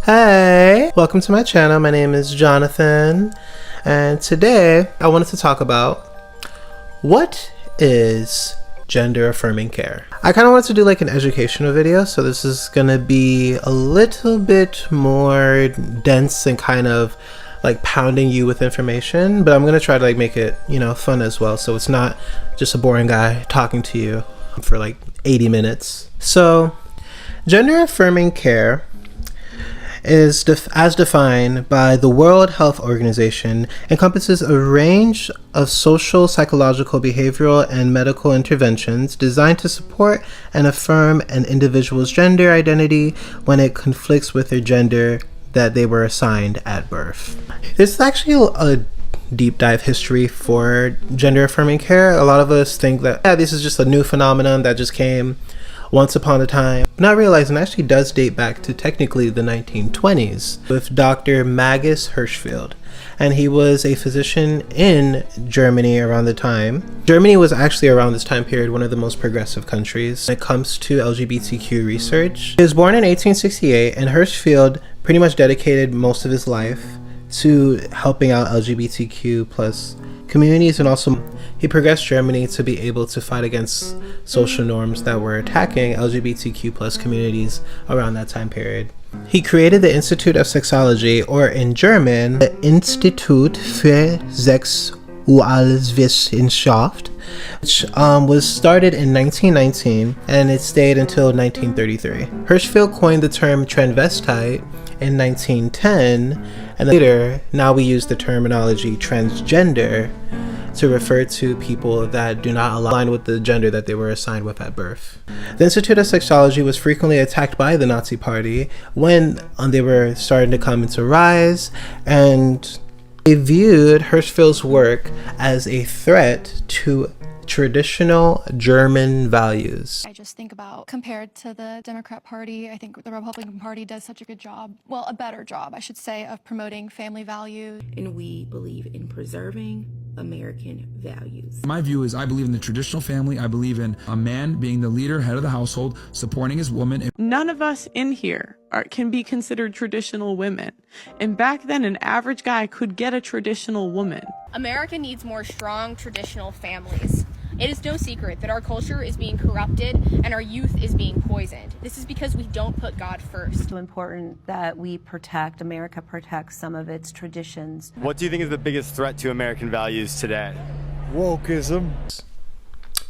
Hey, welcome to my channel. My name is Jønathan, and today I wanted to talk about what is gender affirming care. I kind of wanted to do like an educational video, so this is gonna be a little bit more dense and kind of like pounding you with information, but I'm gonna try to like make it, fun as well, so it's not just a boring guy talking to you for like 80 minutes. So gender affirming care is as defined by the World Health Organization, encompasses a range of social, psychological, behavioral, and medical interventions designed to support and affirm an individual's gender identity when it conflicts with their gender that they were assigned at birth. This is actually a deep dive history for gender affirming care. A lot of us think that this is just a new phenomenon that just came once upon a time, not realizing it actually does date back to technically the 1920s with Dr. Magnus Hirschfeld, and he was a physician in Germany around the time. Germany was actually around this time period one of the most progressive countries when it comes to LGBTQ research. He was born in 1868, and Hirschfeld pretty much dedicated most of his life to helping out LGBTQ plus communities, and also he progressed Germany to be able to fight against social norms that were attacking LGBTQ plus communities around that time period. He created the Institute of Sexology, or in German, the Institut für Sexualwissenschaft, which was started in 1919 and it stayed until 1933. Hirschfeld coined the term transvestite in 1910, and later, now we use the terminology transgender to refer to people that do not align with the gender that they were assigned with at birth. The Institute of Sexology was frequently attacked by the Nazi Party when they were starting to come into rise, and they viewed Hirschfeld's work as a threat to traditional German values. I just think about, compared to the Democrat Party, I think the Republican Party does such a good job, well, a better job, I should say, of promoting family values. And we believe in preserving American values. My view is I believe in the traditional family. I believe in a man being the leader, head of the household, supporting his woman. None of us in here can be considered traditional women. And back then, an average guy could get a traditional woman. America needs more strong traditional families. It is no secret that our culture is being corrupted and our youth is being poisoned. This is because we don't put God first. It's so important that America protects some of its traditions. What do you think is the biggest threat to American values today? Wokeism.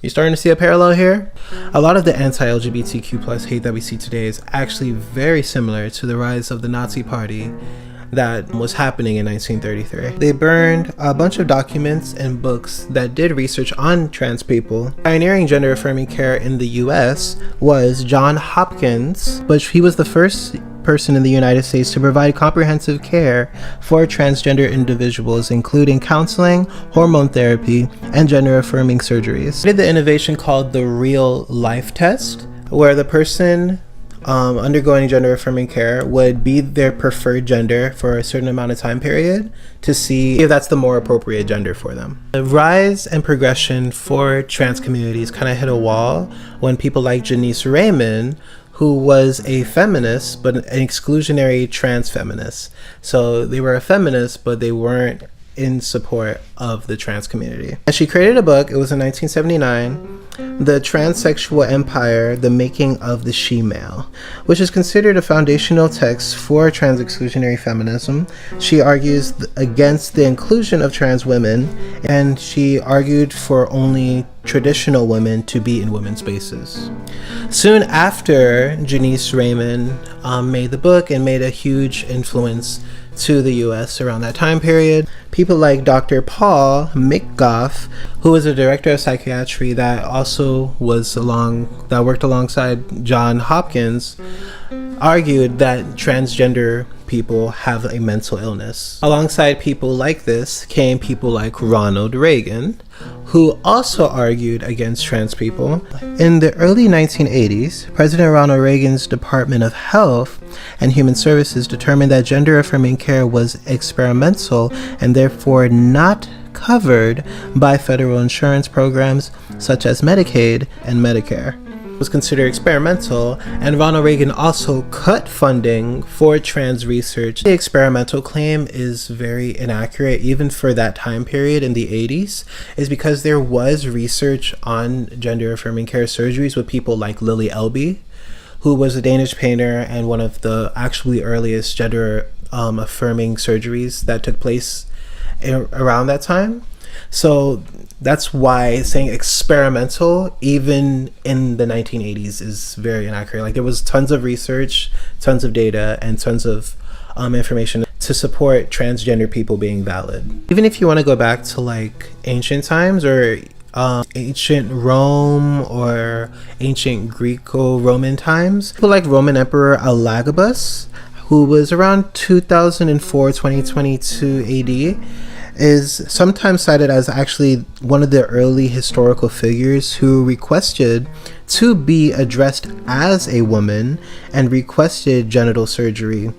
You starting to see a parallel here? A lot of the anti-LGBTQ plus hate that we see today is actually very similar to the rise of the Nazi Party that was happening in 1933. They burned a bunch of documents and books that did research on trans people. Pioneering gender affirming care in the US was Johns Hopkins, but he was the first person in the United States to provide comprehensive care for transgender individuals, including counseling, hormone therapy, and gender affirming surgeries. They did the innovation called the real life test, where the person undergoing gender affirming care would be their preferred gender for a certain amount of time period to see if that's the more appropriate gender for them. The rise and progression for trans communities kind of hit a wall when people like Janice Raymond, who was a feminist but an exclusionary trans feminist. So they were a feminist, but they weren't in support of the trans community. And she created a book, it was in 1979, The Transsexual Empire, The Making of the She-Male, which is considered a foundational text for trans exclusionary feminism. She argues against the inclusion of trans women, and she argued for only traditional women to be in women's spaces. Soon after, Janice Raymond made the book and made a huge influence to the US around that time period. People like Dr. Paul McGough, who was a director of psychiatry that also worked alongside Johns Hopkins, argued that transgender people have a mental illness. Alongside people like this came people like Ronald Reagan, who also argued against trans people. In the early 1980s, President Ronald Reagan's Department of Health and Human Services determined that gender affirming care was experimental and therefore not covered by federal insurance programs such as Medicaid and Medicare. was considered experimental, and Ronald Reagan also cut funding for trans research. The experimental claim is very inaccurate even for that time period in the 80s, is because there was research on gender affirming care surgeries with people like Lily Elbe, who was a Danish painter and one of the actually earliest gender affirming surgeries that took place around that time. So that's why saying experimental even in the 1980s is very inaccurate. Like, there was tons of research, tons of data, and tons of information to support transgender people being valid. Even if you want to go back to like ancient times or ancient Rome or ancient Greco-Roman times, people like Roman Emperor Alagabus, who was around 2004, 2022 AD, is sometimes cited as actually one of the early historical figures who requested to be addressed as a woman and requested genital surgery.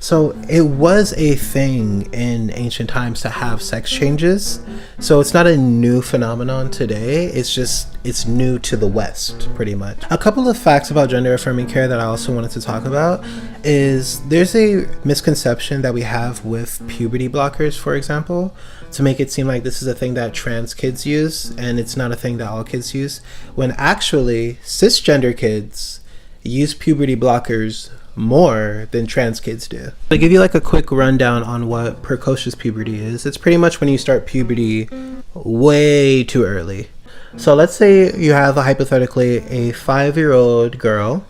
So it was a thing in ancient times to have sex changes. So it's not a new phenomenon today. It's new to the West, pretty much. A couple of facts about gender affirming care that I also wanted to talk about is there's a misconception that we have with puberty blockers, for example, to make it seem like this is a thing that trans kids use and it's not a thing that all kids use, when actually cisgender kids use puberty blockers more than trans kids do. To give you like a quick rundown on what precocious puberty is, it's pretty much when you start puberty way too early. So let's say you have hypothetically a 5-year-old girl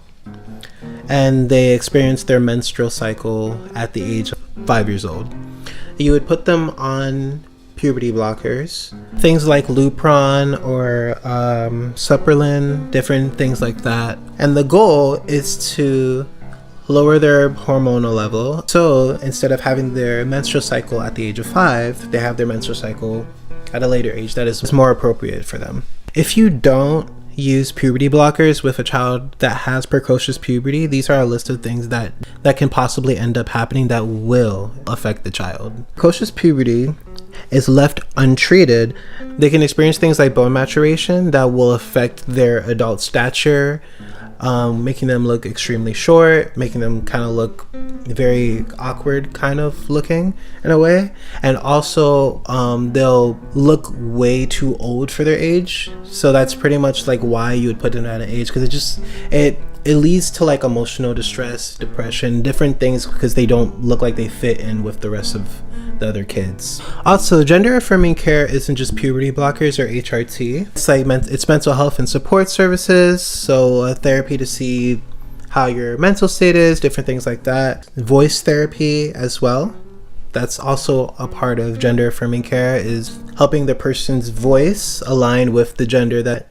and they experience their menstrual cycle at the age of 5 years old. You would put them on puberty blockers, things like Lupron or Supprelin, different things like that. And the goal is to lower their hormonal level. So instead of having their menstrual cycle at the age of 5, they have their menstrual cycle at a later age that is more appropriate for them. If you don't use puberty blockers with a child that has precocious puberty, these are a list of things that can possibly end up happening that will affect the child. Precocious puberty is left untreated, they can experience things like bone maturation that will affect their adult stature, making them look extremely short, making them kind of look very awkward kind of looking in a way. And also they'll look way too old for their age. So that's pretty much like why you would put them at an age, because it leads to like emotional distress, depression, different things, because they don't look like they fit in with the rest of the other kids. Also, gender affirming care isn't just puberty blockers or HRT. It's like it's mental health and support services, so therapy to see how your mental state is, different things like that. Voice therapy as well. That's also a part of gender affirming care, is helping the person's voice align with the gender that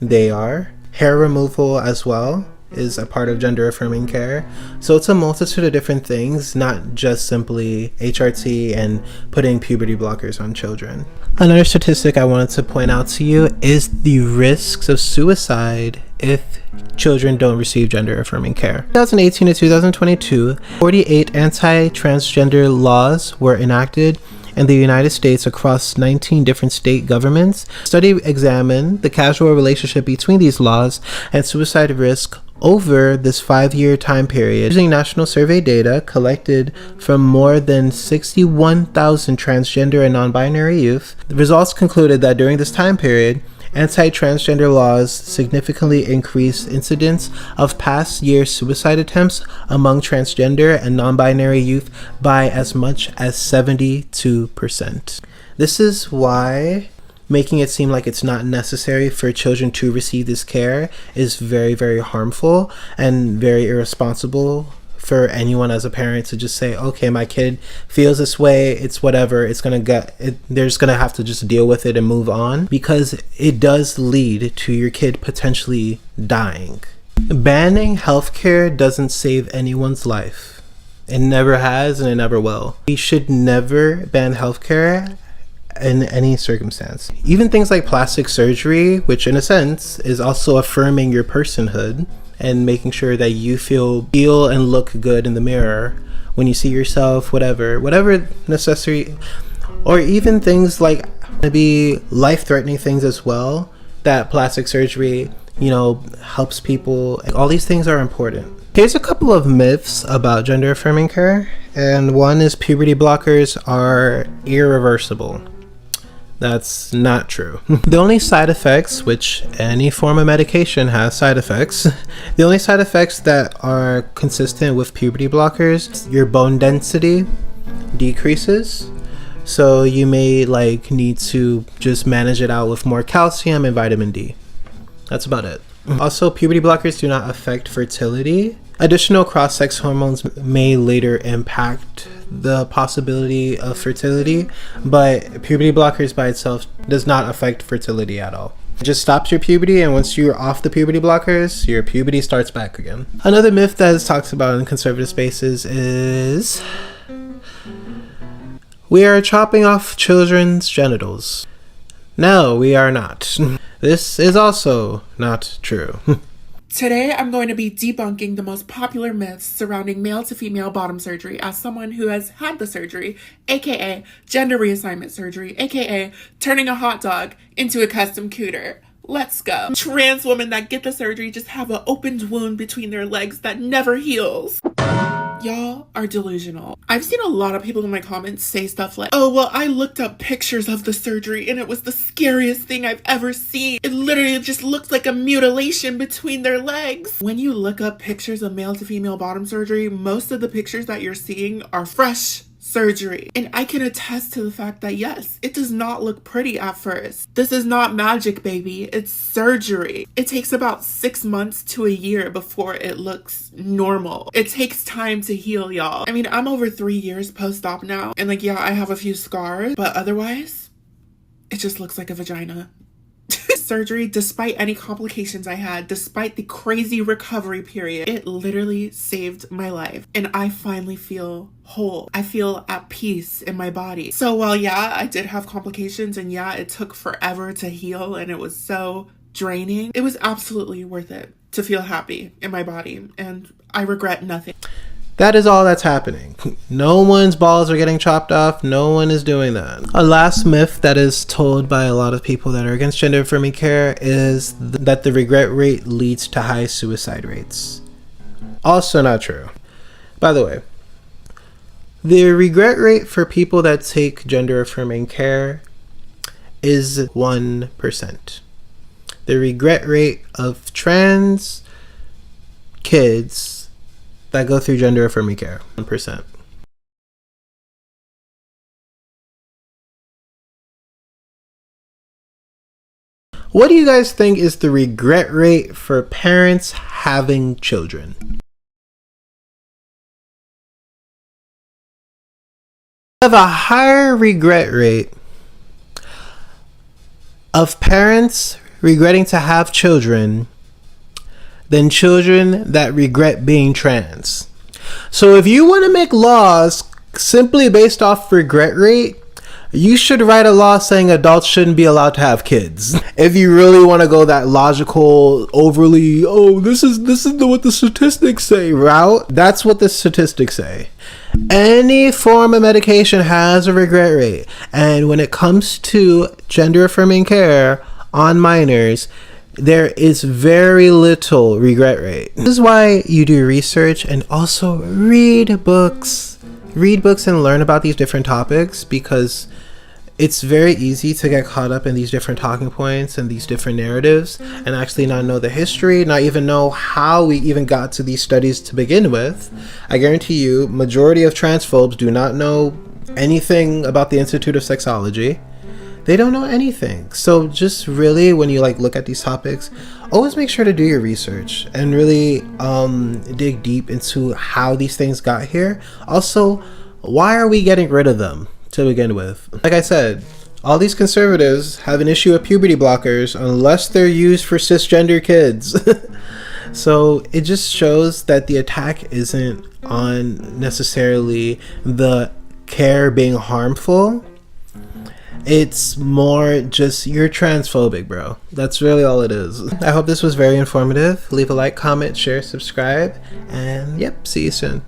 they are. Hair removal as well is a part of gender affirming care. So it's a multitude of different things, not just simply HRT and putting puberty blockers on children. Another statistic I wanted to point out to you is the risks of suicide if children don't receive gender affirming care. 2018 to 2022, 48 anti-transgender laws were enacted in the United States across 19 different state governments. The study examined the causal relationship between these laws and suicide risk over this 5-year time period. Using national survey data collected from more than 61,000 transgender and non-binary youth, the results concluded that during this time period, anti-transgender laws significantly increased incidence of past year suicide attempts among transgender and non-binary youth by as much as 72%. This is why making it seem like it's not necessary for children to receive this care is very, very harmful and very irresponsible for anyone as a parent to just say, okay, my kid feels this way, it's whatever, they're just gonna have to just deal with it and move on, because it does lead to your kid potentially dying. Banning healthcare doesn't save anyone's life. It never has and it never will. We should never ban healthcare in any circumstance. Even things like plastic surgery, which in a sense is also affirming your personhood and making sure that you feel and look good in the mirror when you see yourself, whatever necessary, or even things like maybe life-threatening things as well that plastic surgery helps people. All these things are important. Here's a couple of myths about gender affirming care, and one is puberty blockers are irreversible. That's not true. The only side effects, which any form of medication has side effects, the only side effects that are consistent with puberty blockers, your bone density decreases. So you may need to just manage it out with more calcium and vitamin D. That's about it. Also, puberty blockers do not affect fertility. Additional cross-sex hormones may later impact the possibility of fertility, but puberty blockers by itself does not affect fertility at all. It just stops your puberty, and once you're off the puberty blockers, your puberty starts back again. Another myth that is talked about in conservative spaces is we are chopping off children's genitals. No, we are not. This is also not true. Today, I'm going to be debunking the most popular myths surrounding male to female bottom surgery as someone who has had the surgery, aka gender reassignment surgery, aka turning a hot dog into a custom cooter. Let's go. Trans women that get the surgery just have an opened wound between their legs that never heals. Y'all are delusional. I've seen a lot of people in my comments say stuff like, oh, well, I looked up pictures of the surgery and it was the scariest thing I've ever seen. It literally just looks like a mutilation between their legs. When you look up pictures of male to female bottom surgery, most of the pictures that you're seeing are fresh surgery. And I can attest to the fact that yes, it does not look pretty at first. This is not magic, baby. It's surgery. It takes about 6 months to a year before it looks normal. It takes time to heal, y'all. I mean, I'm over 3 years post-op now, and yeah, I have a few scars, but otherwise, it just looks like a vagina. Surgery, despite any complications I had, despite the crazy recovery period, it literally saved my life. And I finally feel whole. I feel at peace in my body. So while yeah, I did have complications and yeah, it took forever to heal and it was so draining, it was absolutely worth it to feel happy in my body. And I regret nothing. That is all that's happening. No one's balls are getting chopped off. No one is doing that. A last myth that is told by a lot of people that are against gender affirming care is that the regret rate leads to high suicide rates. Also not true. By the way, the regret rate for people that take gender affirming care is 1%. The regret rate of trans kids that go through gender affirming care, 1%. What do you guys think is the regret rate for parents having children? I have a higher regret rate of parents regretting to have children than children that regret being trans. So if you want to make laws simply based off regret rate, you should write a law saying adults shouldn't be allowed to have kids. If you really want to go that logical, overly, oh, this is what the statistics say route, that's what the statistics say. Any form of medication has a regret rate. And when it comes to gender affirming care on minors, there is very little regret rate. This is why you do research and also read books. Read books and learn about these different topics, because it's very easy to get caught up in these different talking points and these different narratives and actually not know the history, not even know how we even got to these studies to begin with. I guarantee you, majority of transphobes do not know anything about the Institute of Sexology. They don't know anything. So just really, when you look at these topics, always make sure to do your research and really dig deep into how these things got here. Also, why are we getting rid of them to begin with? Like I said, all these conservatives have an issue with puberty blockers unless they're used for cisgender kids. So it just shows that the attack isn't on necessarily the care being harmful. It's more just you're transphobic, bro. That's really all it is. I hope this was very informative. Leave a like, comment, share, subscribe, and yep, see you soon.